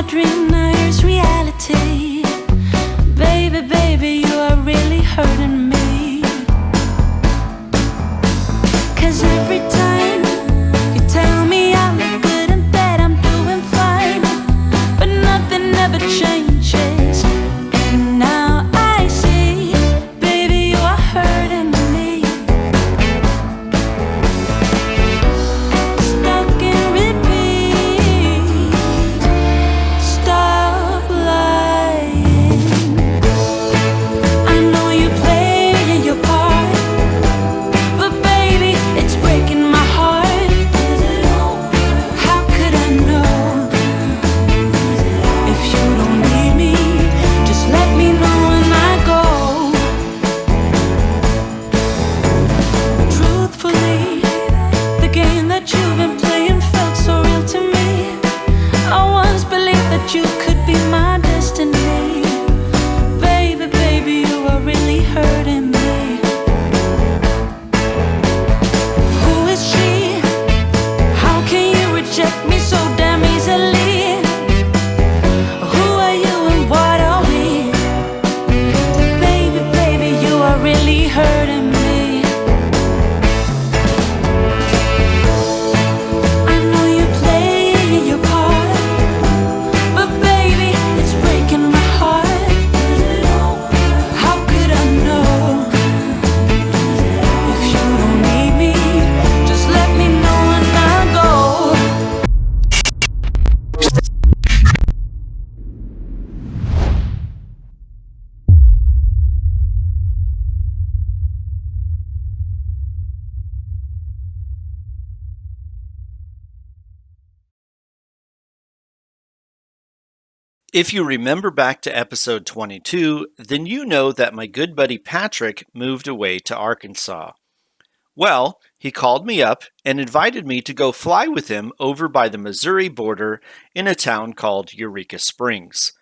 dream, now here's reality. Baby, baby, you are really hurting me. 'Cause every time you tell me I look good in bed, I'm doing fine, but nothing ever changes. And now I see, baby, you are hurting me. Stuck in repeat. Stop lying. I know you play your part, but baby, it's breaking my heart. How could I know? If you don't need me, just let me know when I go. Truthfully, the game that you've been playing felt so real to me. I once believed that you could be my destiny. Baby, baby, you are really hurting me. Who is she? How can you reject me so damn easily? Who are you and what are we? Baby, baby, you are really hurting me. I know you play your part, but baby, it's breaking my heart. How could I know? If you don't need me, just let me know when I go. If you remember back to episode 22, then you know that my good buddy Patrick moved away to Arkansas. Well, he called me up and invited me to go fly with him over by the Missouri border in a town called Eureka Springs.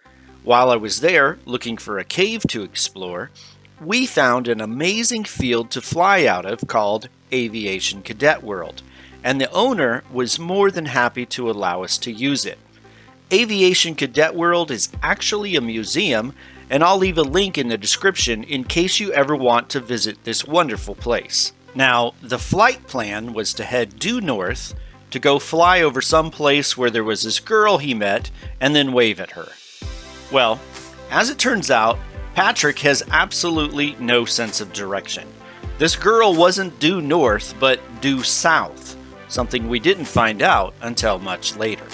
While I was there looking for a cave to explore, we found an amazing field to fly out of called Aviation Cadet World, and the owner was more than happy to allow us to use it. Aviation Cadet World is actually a museum, and I'll leave a link in the description in case you ever want to visit this wonderful place. Now, the flight plan was to head due north to go fly over some place where there was this girl he met and then wave at her. Well, as it turns out, Patrick has absolutely no sense of direction. This girl wasn't due north, but due south, something we didn't find out until much later.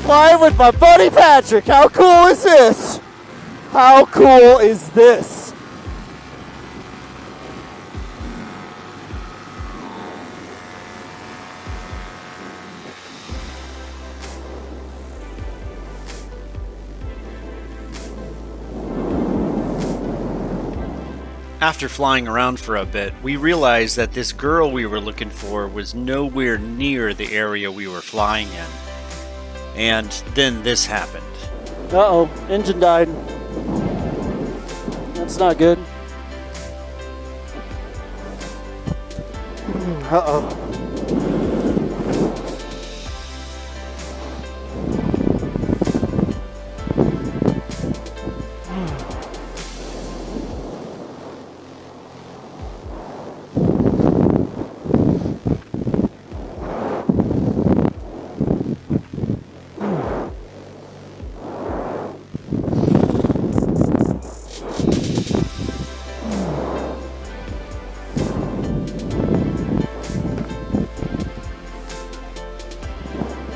Flying with my buddy Patrick. How cool is this? How cool is this? After flying around for a bit, we realized that this girl we were looking for was nowhere near the area we were flying in. And then this happened. Uh-oh, engine died. That's not good. Uh-oh.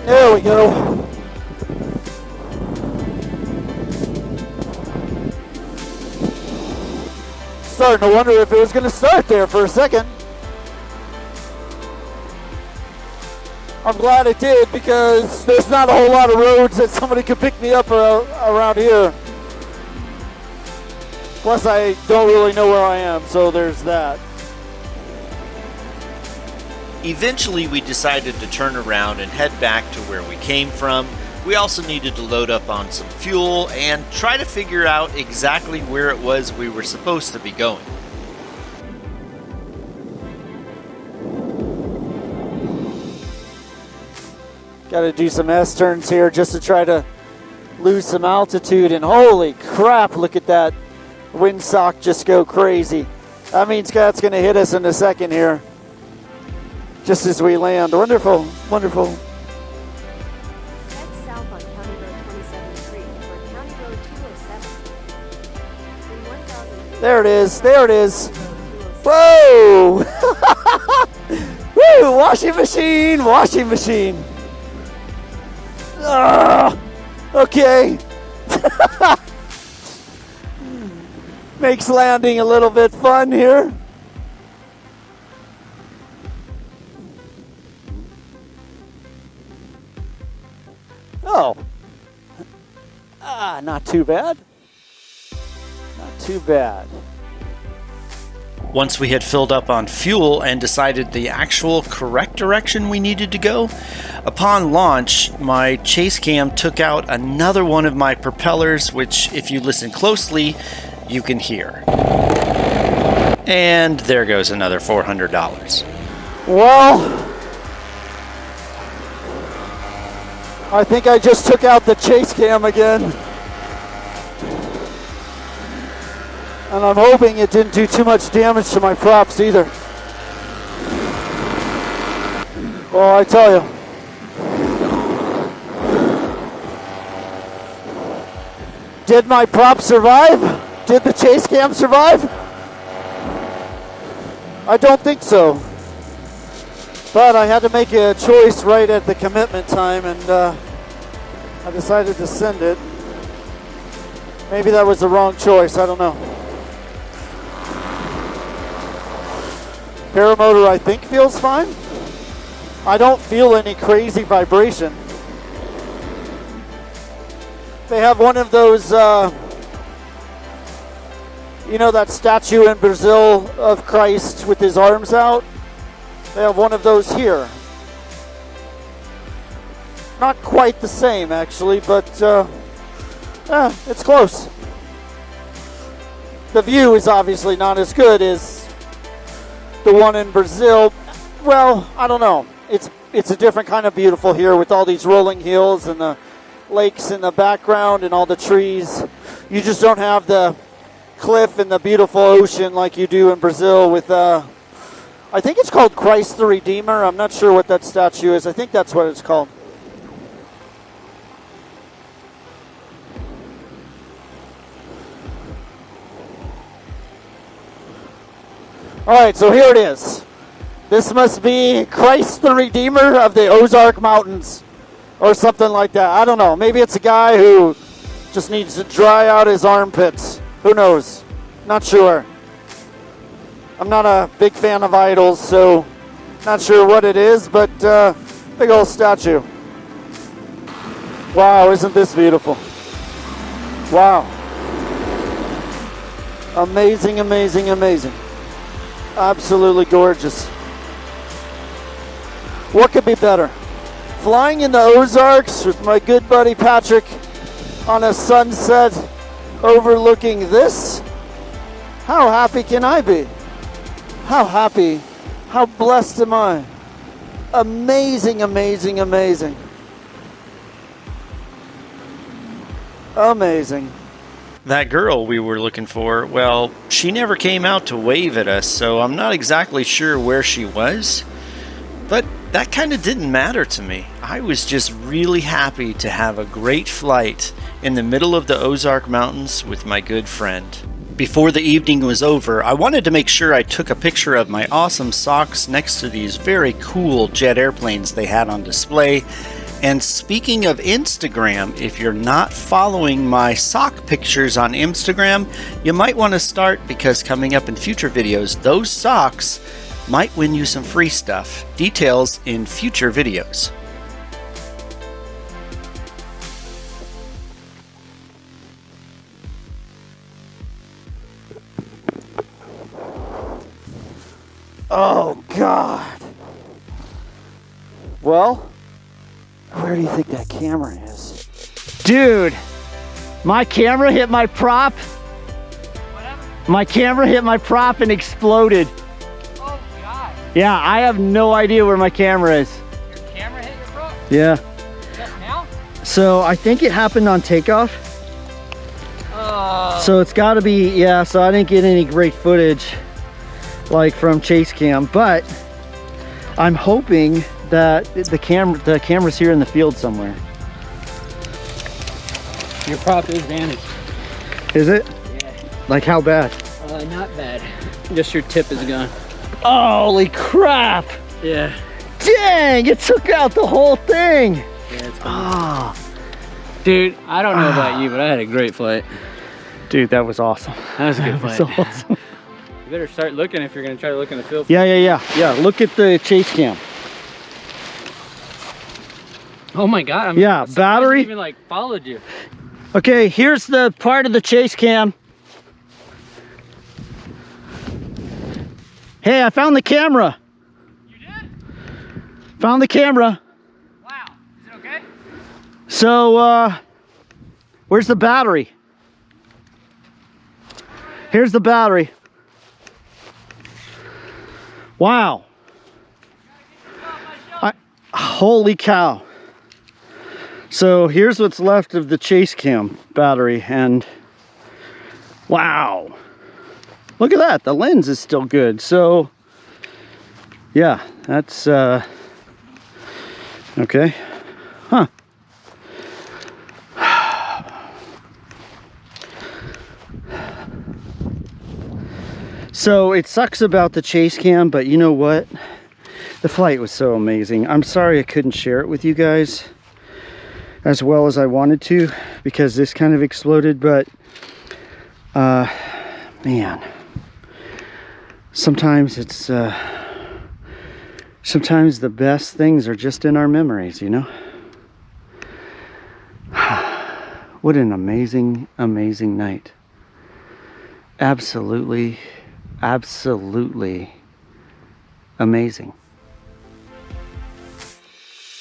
There we go. Starting to wonder if it was going to start there for a second. I'm glad it did because there's not a whole lot of roads that somebody could pick me up around here. Plus, I don't really know where I am, so there's that. Eventually, we decided to turn around and head back to where we came from. We also needed to load up on some fuel and try to figure out exactly where it was we were supposed to be going. Got to do some S-turns here just to try to lose some altitude. And holy crap, look at that windsock just go crazy. That means that's going to hit us in a second here, just as we land. Wonderful, wonderful. Head south on County Road 27 for County Road 207. In 1,000 feet, There it is, there it is. Whoa! Woo! Washing machine, washing machine. Okay. Makes landing a little bit fun here. Oh. Not too bad. Not too bad. Once we had filled up on fuel and decided the actual correct direction we needed to go, upon launch, my chase cam took out another one of my propellers, which, if you listen closely, you can hear. And there goes another $400. Well, I think I just took out the chase cam again. And I'm hoping it didn't do too much damage to my props either. Well, I tell you. Did my prop survive? Did the chase cam survive? I don't think so. But I had to make a choice right at the commitment time, and I decided to send it. Maybe that was the wrong choice, I don't know. Paramotor, I think, feels fine. I don't feel any crazy vibration. They have one of those, you know that statue in Brazil of Christ with his arms out? They have one of those here. Not quite the same, actually, but it's close. The view is obviously not as good as the one in Brazil. Well, I don't know. It's a different kind of beautiful here with all these rolling hills and the lakes in the background and all the trees. You just don't have the cliff and the beautiful ocean like you do in Brazil with, I think it's called Christ the Redeemer. I'm not sure what that statue is. I think that's what it's called. All right, so here it is. This must be Christ the Redeemer of the Ozark Mountains or something like that. I don't know. Maybe it's a guy who just needs to dry out his armpits. Who knows? Not sure. I'm not a big fan of idols, so not sure what it is, but big old statue. Wow, isn't this beautiful? Wow. Amazing, amazing, amazing. Absolutely gorgeous. What could be better? Flying in the Ozarks with my good buddy Patrick on a sunset overlooking this? How happy can I be? How happy, how blessed am I? Amazing, amazing, amazing. Amazing. That girl we were looking for, well, she never came out to wave at us, so I'm not exactly sure where she was. But that kind of didn't matter to me. I was just really happy to have a great flight in the middle of the Ozark Mountains with my good friend. Before the evening was over, I wanted to make sure I took a picture of my awesome socks next to these very cool jet airplanes they had on display. And speaking of Instagram, if you're not following my sock pictures on Instagram, you might want to start, because coming up in future videos, those socks might win you some free stuff. Details in future videos. Oh, God. Well, where do you think that camera is? Dude, my camera hit my prop. My camera hit my prop and exploded. Oh, God. Yeah, I have no idea where my camera is. Your camera hit your prop? Yeah. Just now? So I think it happened on takeoff. So it's got to be, yeah, so I didn't get any great footage like from chase cam, but I'm hoping that the camera's here in the field somewhere. Your prop is vanished. Is it? Yeah. Like how bad? Not bad. Just your tip is gone. Holy crap! Yeah. Dang, it took out the whole thing. Yeah, it's gone. Ah, Dude, I don't know about you, but I had a great flight. dude, that was awesome. That was a good That flight. was awesome. You better start looking if you're gonna try to look in the field. Yeah. Look at the chase cam. Oh my God. I'm Yeah, surprised battery. it even like followed you. Okay, here's the part of the chase cam. Hey, I found the camera. You did? Found the camera. Wow. Is it okay? So, where's the battery? Here's the battery. Wow. Holy cow. So here's what's left of the chase cam battery, and wow. Look at that, the lens is still good. So yeah, that's okay. Huh. So it sucks about the chase cam, but you know what? The flight was so amazing. I'm sorry I couldn't share it with you guys as well as I wanted to because this kind of exploded, but man, sometimes it's sometimes the best things are just in our memories, you know? What an amazing night. Absolutely amazing.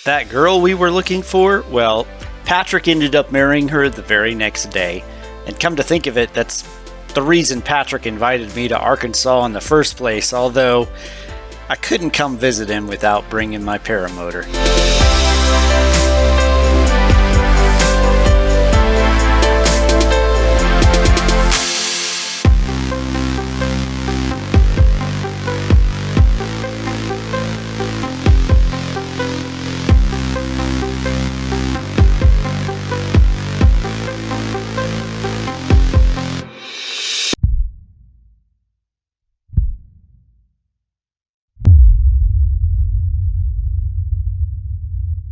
That girl we were looking for, well, Patrick ended up marrying her the very next day. And come to think of it, that's the reason Patrick invited me to Arkansas in the first place, although I couldn't come visit him without bringing my paramotor.